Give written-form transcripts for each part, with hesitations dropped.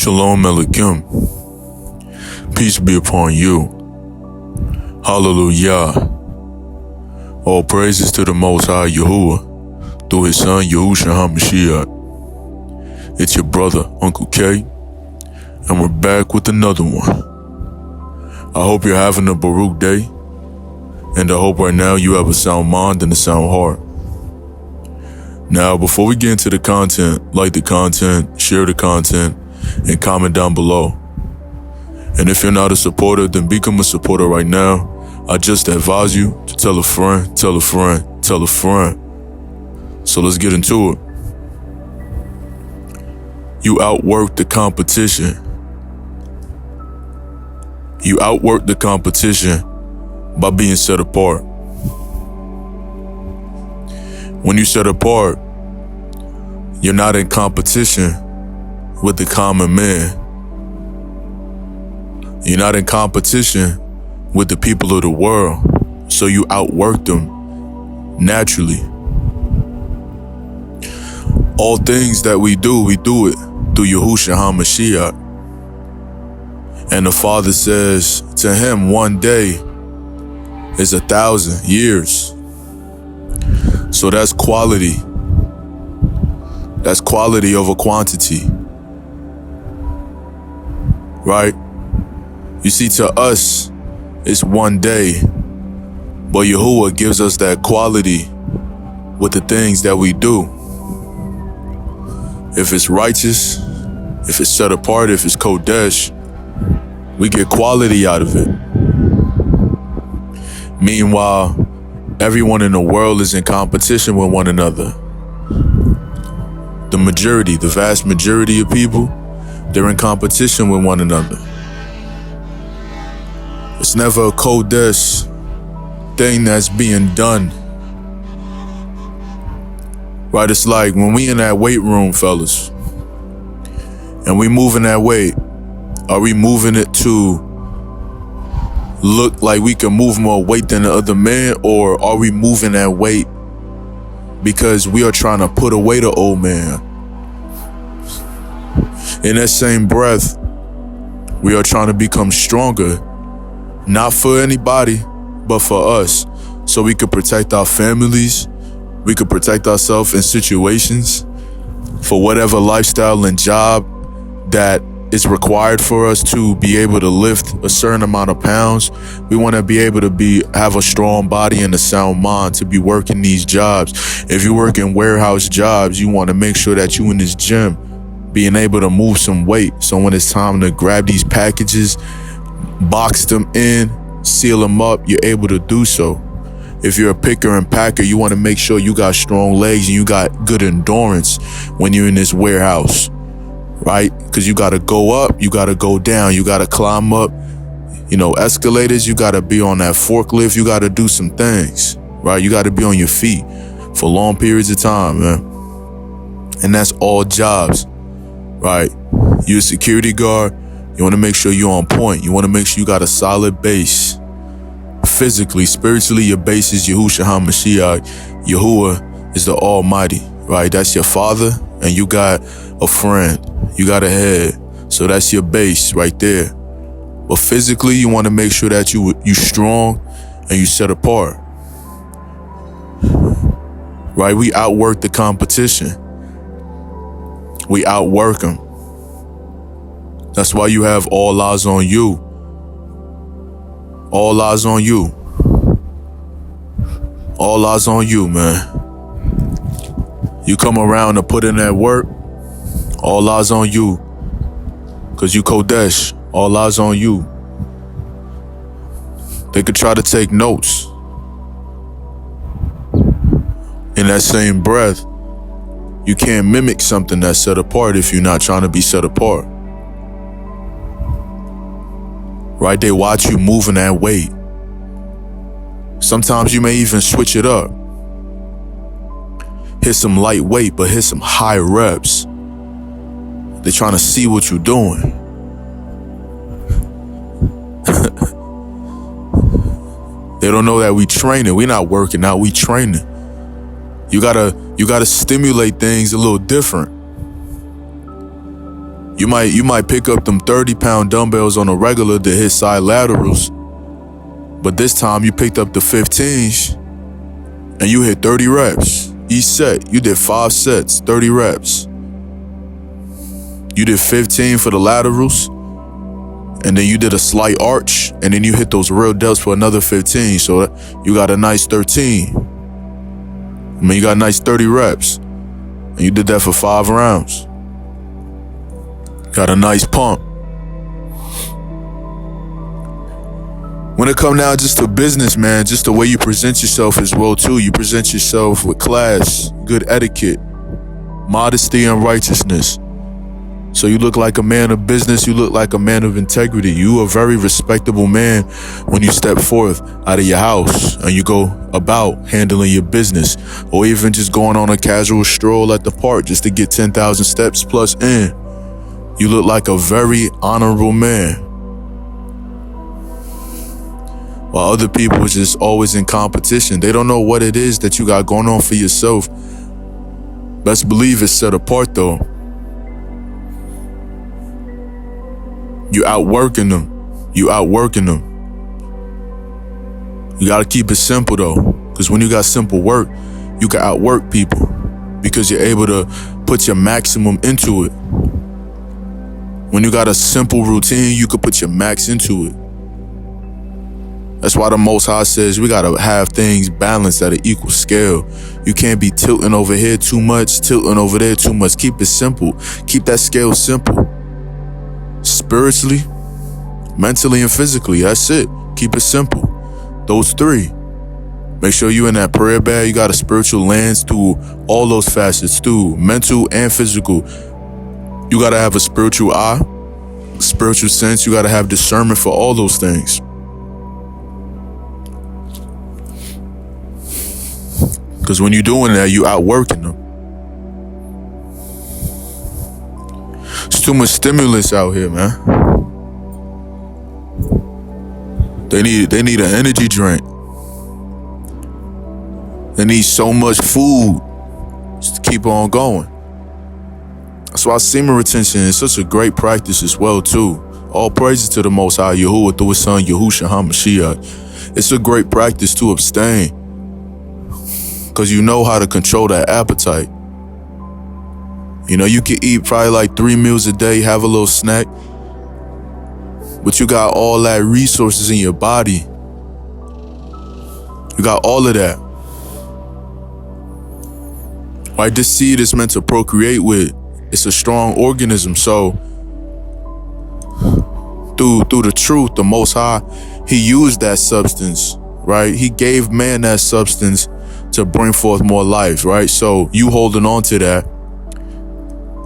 Shalom Aleichem. Peace be upon you. Hallelujah. All praises to the Most High Yahuwah through His Son Yahushua HaMashiach. It's your brother, UncleK, and we're back with another one. I hope you're having a Baruch day, and I hope right now you have a sound mind and a sound heart. Now, before we get into the content, like the content, share the content, and comment down below. And if you're not a supporter, then become a supporter right now. I just advise you to tell a friend, tell a friend, tell a friend. So let's get into it. You outwork the competition. You outwork the competition by being set apart. When you set apart, you're not in competition with the common man. You're not in competition with the people of the world, so you outwork them naturally. All things that we do it through Yahushua HaMashiach. And the Father says to him, one day is 1,000 years. So that's quality. That's quality over quantity. Right? You see, to us, it's one day, but Yahuwah gives us that quality with the things that we do. If it's righteous, if it's set apart, if it's Kodesh, we get quality out of it. Meanwhile, everyone in the world is in competition with one another. The vast majority of people, they're in competition with one another. It's never a Kodesh thing that's being done. Right, it's like when we in that weight room, fellas, and we moving that weight, are we moving it to look like we can move more weight than the other man, or are we moving that weight because we are trying to put away the old man? In that same breath, we are trying to become stronger, not for anybody, but for us, so we could protect our families, we could protect ourselves in situations, for whatever lifestyle and job that is required for us to be able to lift a certain amount of pounds. We want to be able to have a strong body and a sound mind to be working these jobs. If you work in warehouse jobs, you want to make sure that you in this gym being able to move some weight. So when it's time to grab these packages, box them in, seal them up, you're able to do so. If you're a picker and packer, you want to make sure you got strong legs and you got good endurance when you're in this warehouse. Right? Because you got to go up, you got to go down, you got to climb up, escalators, you got to be on that forklift, you got to do some things, right? You got to be on your feet for long periods of time, man. And that's all jobs, right? You're a security guard, you want to make sure you're on point. You want to make sure you got a solid base. Physically, spiritually, your base is Yahushua HaMashiach. Yahuwah is the Almighty, right? That's your father, and you got a friend. You got a head. So that's your base right there. But physically, you want to make sure that you strong and you set apart. Right? We outwork the competition. We outwork them. That's why you have all eyes on you. All eyes on you. All eyes on you, man. You come around to put in that work, all eyes on you. Cause you Kodesh, all eyes on you. They could try to take notes. In that same breath, you can't mimic something that's set apart if you're not trying to be set apart. Right? They watch you moving that weight. Sometimes you may even switch it up. Hit some light weight, but hit some high reps. They're trying to see what you're doing. They don't know that we training. We're not working out, we training. You gotta stimulate things a little different. You might pick up them 30-pound dumbbells on a regular to hit side laterals, but this time you picked up the 15s and you hit 30 reps. Each set, you did 5 sets, 30 reps. You did 15 for the laterals, and then you did a slight arch, and then you hit those real delts for another 15. So you got a nice 13. I mean, you got a nice 30 reps, and you did that for 5 rounds. Got a nice pump. When it come down just to business, man, just the way you present yourself as well, too. You present yourself with class, good etiquette, modesty, and righteousness. So you look like a man of business. You look like a man of integrity. You a very respectable man when you step forth out of your house and you go about handling your business, or even just going on a casual stroll at the park just to get 10,000 steps plus in. You look like a very honorable man. While other people are just always in competition. They don't know what it is that you got going on for yourself. Best believe it's set apart though. You outworking them. You outworking them. You gotta keep it simple though. Because when you got simple work, you can outwork people. Because you're able to put your maximum into it. When you got a simple routine, you can put your max into it. That's why the Most High says we gotta have things balanced at an equal scale. You can't be tilting over here too much, tilting over there too much. Keep it simple. Keep that scale simple. Spiritually, mentally, and physically. That's it. Keep it simple. Those 3. Make sure you in that prayer bag. You got a spiritual lens through all those facets, through mental and physical. You gotta have a spiritual eye, spiritual sense. You gotta have discernment for all those things. Because when you're doing that, you outworking them. It's too much stimulus out here, man. They need an energy drink. They need so much food just to keep on going. That's why semen retention is such a great practice as well, too. All praises to the Most High Yahuwah through his son Yahushua HaMashiach. It's a great practice to abstain. Because you know how to control that appetite. You know, you can eat probably like 3 meals a day, have a little snack. But you got all that resources in your body. You got all of that. Right, this seed is meant to procreate with. It's a strong organism, so through the truth, the Most High, he used that substance, right? He gave man that substance to bring forth more life, right? So you holding on to that.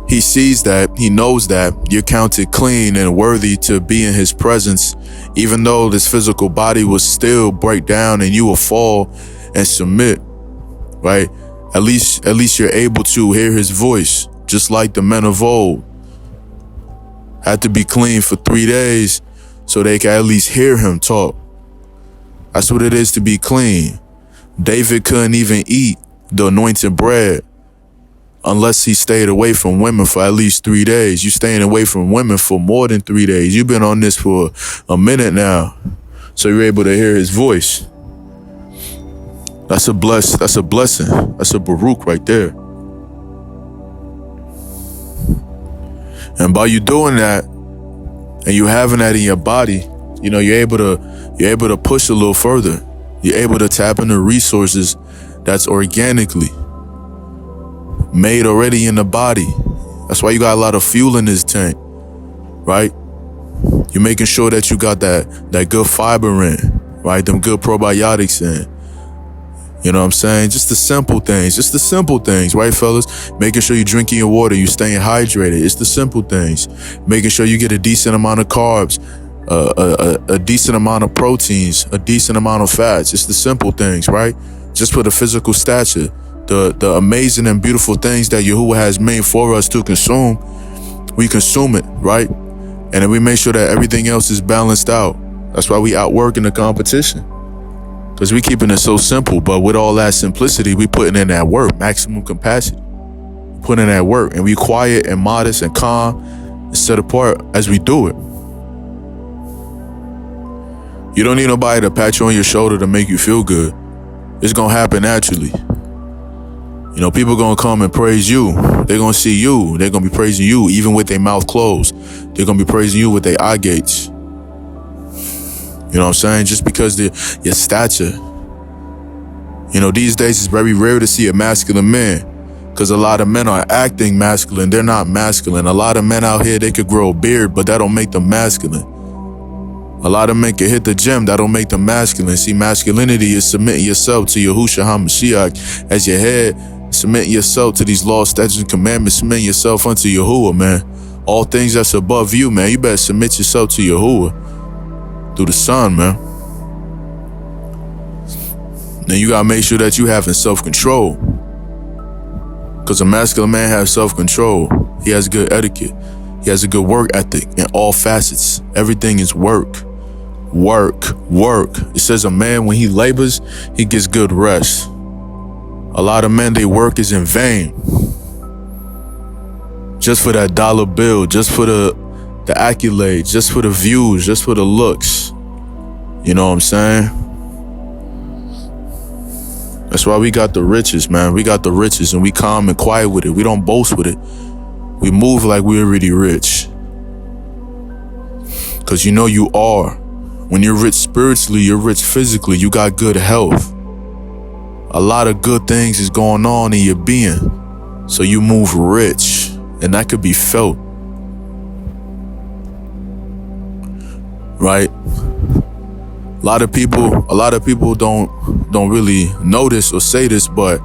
He sees that, he knows that you're counted clean and worthy to be in his presence, even though this physical body will still break down and you will fall and submit, right? At least you're able to hear his voice, just like the men of old had to be clean for 3 days so they can at least hear him talk. That's what it is to be clean. David couldn't even eat the anointed bread unless he stayed away from women for at least 3 days. You staying away from women for more than 3 days. You've been on this for a minute now, so you're able to hear his voice. That's a blessing. That's a Baruch right there. And by you doing that, and you having that in your body, you know, you're able to push a little further. You're able to tap into resources that's organically made already in the body. That's why you got a lot of fuel in this tank, right? You're making sure that you got that good fiber in, right? Them good probiotics in. You know what I'm saying? Just the simple things, right, fellas? Making sure you're drinking your water, you're staying hydrated. It's the simple things. Making sure you get a decent amount of carbs, a decent amount of proteins, a decent amount of fats. It's the simple things, right? Just for the physical stature, the amazing and beautiful things that Yahuwah has made for us to consume, we consume it, right? And then we make sure that everything else is balanced out. That's why we outwork in the competition. Because we keeping it so simple, but with all that simplicity, we putting in that work, maximum capacity. Putting in that work, and we quiet and modest and calm set apart as we do it. You don't need nobody to pat you on your shoulder to make you feel good. It's gonna happen naturally. You know, people gonna come and praise you. They're gonna see you. They're gonna be praising you even with their mouth closed. They're gonna be praising you with their eye gates. You know what I'm saying? Just because your stature. You know, these days it's very rare to see a masculine man, because a lot of men are acting masculine. They're not masculine. A lot of men out here, they could grow a beard, but that don't make them masculine. A lot of men can hit the gym, that don't make them masculine. See, masculinity is submitting yourself to Yahushua HaMashiach as your head, submitting yourself to these laws, statutes, and commandments, submitting yourself unto Yahuwah, man. All things that's above you, man, you better submit yourself to Yahuwah through the Son, man. Then you gotta make sure that you having self-control, because a masculine man has self-control. He has good etiquette. He has a good work ethic in all facets. Everything is work. Work. It says a man, when he labors, he gets good rest. A lot of men, their work is in vain. Just for that dollar bill, just for the accolades, just for the views, just for the looks. You know what I'm saying? That's why we got the riches, man. We got the riches, and we calm and quiet with it. We don't boast with it. We move like we're already rich. Because you know you are. When you're rich spiritually, you're rich physically. You got good health. A lot of good things is going on in your being. So you move rich. And that could be felt. Right? A lot of people don't really notice or say this, but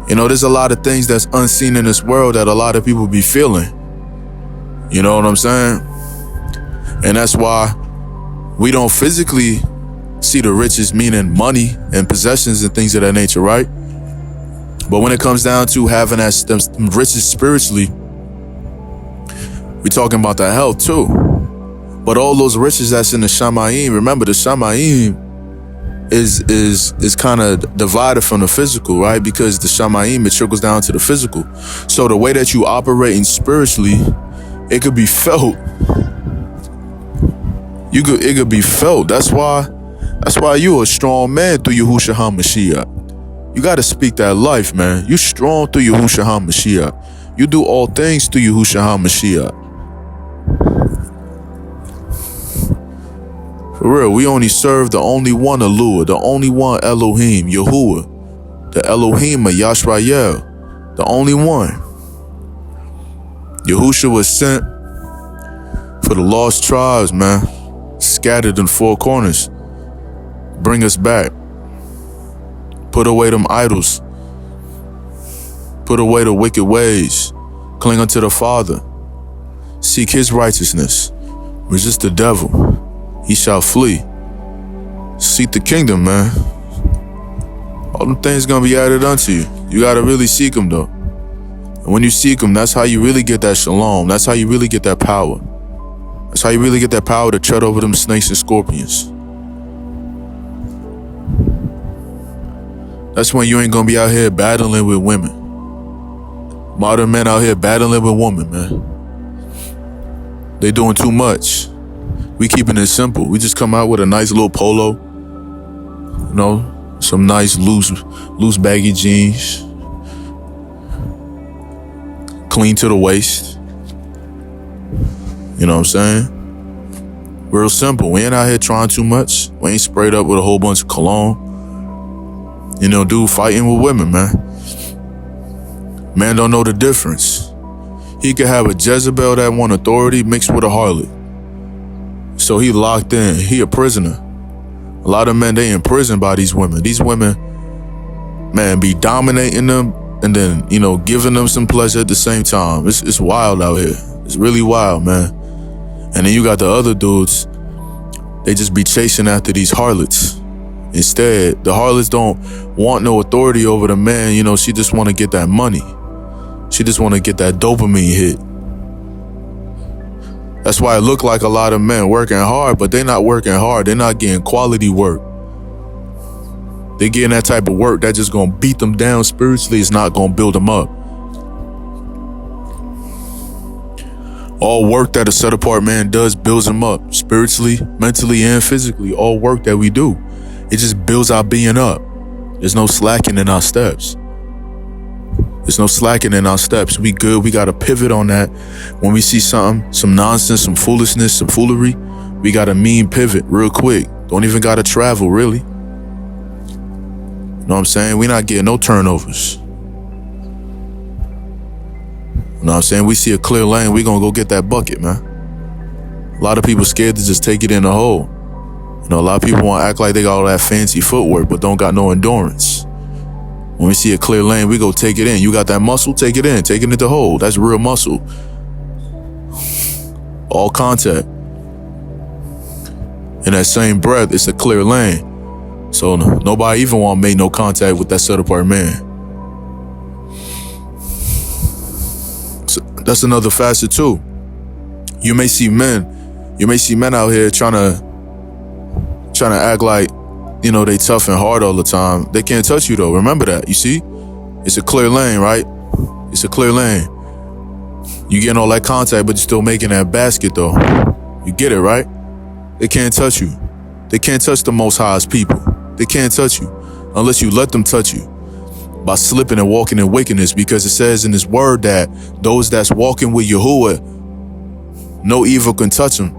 you know, there's a lot of things that's unseen in this world that a lot of people be feeling. You know what I'm saying? And that's why we don't physically see the riches, meaning money and possessions and things of that nature, right? But when it comes down to having them riches spiritually, we talking about that health too. But all those riches that's in the Shamayim, remember the Shamayim is kind of divided from the physical, right? Because the Shamayim, it trickles down to the physical. So the way that you operating spiritually, it could be felt. It could be felt. That's why you a strong man through Yahushua HaMashiach. You got to speak that life, man. You strong through Yahushua HaMashiach. You do all things through Yahushua HaMashiach. For real, we only serve the only one Eluah, the only one Elohim, Yahuwah, the Elohim of Yashra'el, the only one. Yahushua was sent for the lost tribes, man, scattered in four corners. Bring us back. Put away them idols. Put away the wicked ways. Cling unto the Father. Seek his righteousness. Resist the devil. He shall flee. Seek the kingdom, man. All them things gonna be added unto you. You gotta really seek them, though. And when you seek them, that's how you really get that shalom. That's how you really get that power. That's how you really get that power to tread over them snakes and scorpions. That's when you ain't gonna be out here battling with women. Modern men out here battling with women, man. They doing too much. We keeping it simple. We just come out with a nice little polo, you know, some nice loose baggy jeans, clean to the waist. You know what I'm saying? Real simple. We ain't out here trying too much. We ain't sprayed up with a whole bunch of cologne. You know, dude fighting with women, man. Man don't know the difference. He could have a Jezebel that want authority mixed with a harlot. So he locked in. He a prisoner. A lot of men, they in prison by these women. These women, man, be dominating them and then, you know, giving them some pleasure at the same time. It's wild out here. It's really wild, man. And then you got the other dudes. They just be chasing after these harlots. Instead, the harlots don't want no authority over the man. You know, she just want to get that money. She just want to get that dopamine hit. That's why it look like a lot of men working hard, but they're not working hard. They're not getting quality work. They're getting that type of work that just gonna beat them down spiritually. It's not gonna build them up. All work that a set apart man does builds him up spiritually, mentally, and physically. All work that we do, it just builds our being up. There's no slacking in our steps. There's no slacking in our steps. We good. We got to pivot on that. When we see something, some nonsense, some foolishness, some foolery, we got to pivot real quick. Don't even got to travel, really. You know what I'm saying? We not getting no turnovers. You know what I'm saying? We see a clear lane, we gonna go get that bucket, man. A lot of people scared to just take it in the hole. You know, a lot of people want to act like they got all that fancy footwork, but don't got no endurance. When we see a clear lane, we go take it in. You got that muscle, take it in. Take it into the hole. That's real muscle. All contact. In that same breath, it's a clear lane. So nobody even want to make no contact with that set apart man. So that's another facet too. You may see men out here trying to act like, you know, they tough and hard all the time. They can't touch you though. Remember that. You see? It's a clear lane, right? It's a clear lane. You getting all that contact, but you're still making that basket though. You get it, right? They can't touch you. They can't touch the Most High's people. They can't touch you unless you let them touch you by slipping and walking in wickedness, because it says in His word that those that's walking with Yahuwah, no evil can touch them.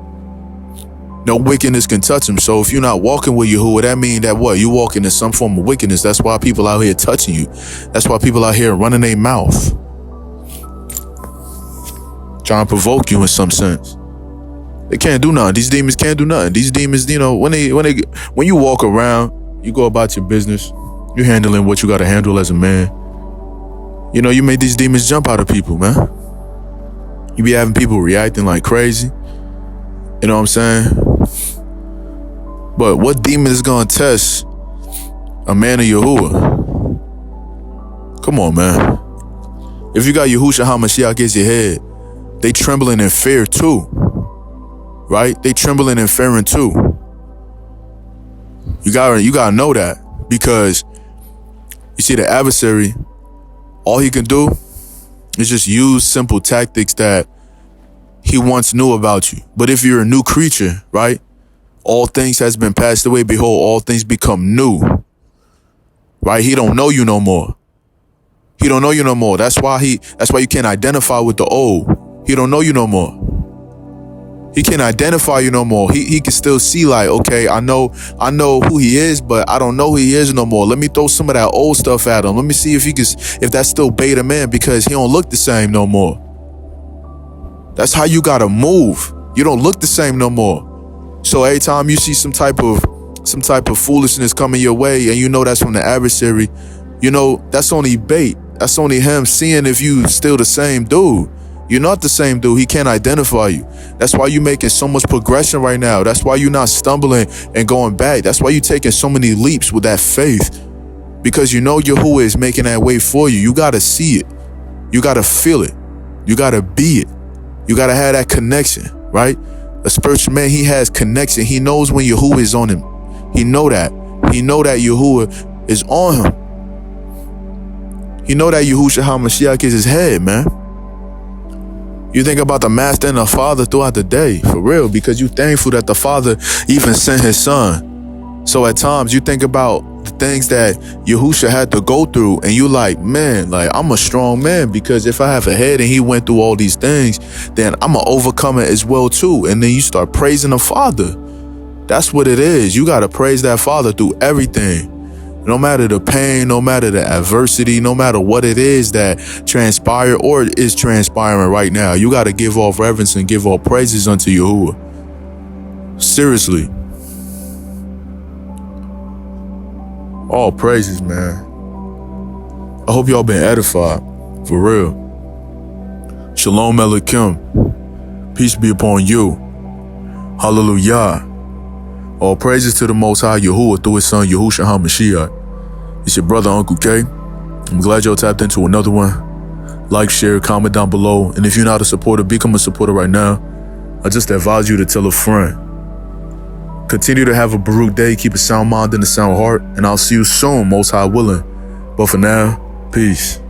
No wickedness can touch them. So if you're not walking with Yahuwah, that means that what? You walking in some form of wickedness. That's why people out here touching you. That's why people out here running their mouth, trying to provoke you in some sense. They can't do nothing. These demons can't do nothing. These demons, you know, when you walk around, you go about your business, you're handling what you got to handle as a man. You know, you made these demons jump out of people, man. You be having people reacting like crazy. You know what I'm saying? But what demon is going to test a man of Yahuwah? Come on, man. If you got Yahushua HaMashiach as your head, they trembling in fear too. Right? They trembling and fearing too. You gotta know that, because you see the adversary, all he can do is just use simple tactics that he once knew about you. But if you're a new creature, right? All things has been passed away. Behold, all things become new. Right? He don't know you no more. He don't know you no more. That's why you can't identify with the old. He don't know you no more. He can't identify you no more. He can still see like, okay, I know who he is, but I don't know who he is no more. Let me throw some of that old stuff at him. Let me see if that's still beta man, because he don't look the same no more. That's how you gotta move. You don't look the same no more. So every time you see some type of foolishness coming your way, and you know that's from the adversary, you know that's only bait. That's only him seeing if you still the same dude. You're not the same dude. He can't identify you. That's why you're making so much progression right now. That's why you're not stumbling and going back. That's why you're taking so many leaps with that faith, because you know Yahuwah is making that way for you. You got to see it. You got to feel it. You got to be it. You got to have that connection, right? A spiritual man, he has connection. He knows when Yahuwah is on him. He know that. He know that Yahuwah is on him. He know that Yahushua HaMashiach is his head, man. You think about the master and the father throughout the day, for real, because you thankful that the father even sent his son. So at times you think about the things that Yahushua had to go through, and you like, man, like I'm a strong man, because if I have a head and he went through all these things, then I'm gonna overcome it as well too. And then you start praising the Father. That's what it is. You gotta praise that Father through everything. No matter the pain, no matter the adversity, no matter what it is that transpired or is transpiring right now, you got to give all reverence and give all praises unto Yahuwah. Seriously. All praises, man. I hope y'all been edified. For real. Shalom Aleichem. Peace be upon you. Hallelujah. All praises to the Most High Yahuwah through his son Yahushua HaMashiach. It's your brother UncleK. I'm glad y'all tapped into another one. Like, share, comment down below. And if you're not a supporter, become a supporter right now. I just advise you to tell a friend. Continue to have a Baruch day. Keep a sound mind and a sound heart. And I'll see you soon, Most High willing. But for now, peace.